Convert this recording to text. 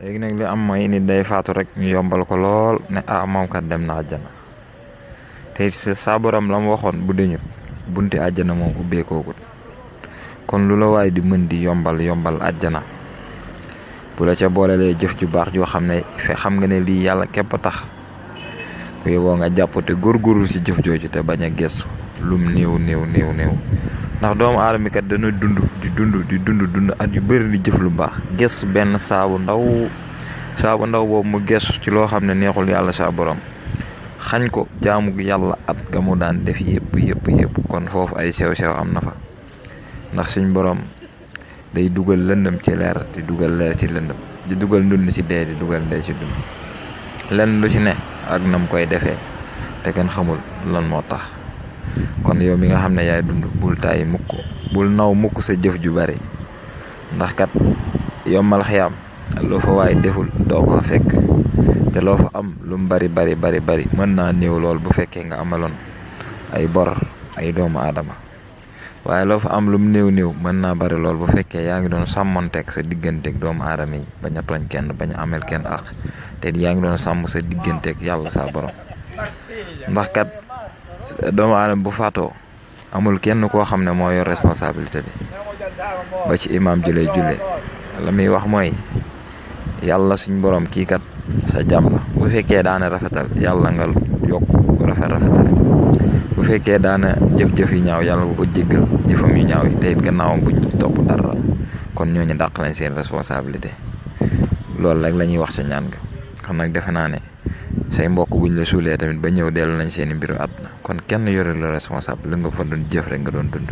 léegi nag li am mooy nit day faatu rek ñu yombal ko lool ne moom kat dem na àjjana te sa borom la mu waxoon bu deñut bunti àjjana moom ubbeekoogut kon lu la waay di mën di yombal àjjana bu la ca boolelee jëf ju baax joo xam ne xam nga ne lii yàlla képp tax ku yeboo nga jàpp te góorgóorlu ci jëf jooju te bañ a gestu lum néew ndax doomu aadama kat dana dund at yu bëri di jëf lu baax gestu benn saabu ndaw boobu mu gestu ci loo xam ne neexul yàlla sa borom xañ ko jaamu yàlla at ga mu daan def yëpp kon foofu ay sew-sew am na fa ndax suñ borom day dugal lëndëm ci leer di dugal leer ci lëndëm di dugal ndund ci dee di dugal dee ci dund lenn lu ci ne ak nam koy defee te kenn xamul lan moo tax kon yow mi nga xam ne yaay dund bul tàyyi mukk bul naw mukk sa jëf ju bari ndax kat yombal xiyaam loo fa waay deful doo ko fekk te loo fa am lu mu bari mën naa néew lool bu fekkee nga amaloon ay bor ay doomu aadama waaye loo fa am lu mu néew mën naa bari lool bu fekkee yaa ngi doon sàmmonteeg sa digganteeg doomu aadama yi bañ a tooñ kenn bañ a amel kenn ak te yaa ngi doon sàmm sa digganteeg yàlla sa borom ndax kat doomu aadama bu faatoo amul kenn koo xam ne moo yor responsabilité bi ba ci imaam ji lay jullee la muy wax mooy yàlla suñ borom kii kat sa jàmm la bu fekkee daana rafetal yàlla nga yokk rafetal bu fekkee daana jëf-jëf yu ñaaw yàlla nga ko jéggal jëfam yu ñaaw yi te it gannaawam buñ topp dara kon ñooñu dàq nañ seen responsabilité loolu rek la ñuy wax ca ñaan ga xam nag defe naa ne say mbokk buñ la suulee tamit ba ñëw dellu nañ seeni mbiru àdduna kon kenn yore la responsable li nga fa doon jëf rek nga doon dund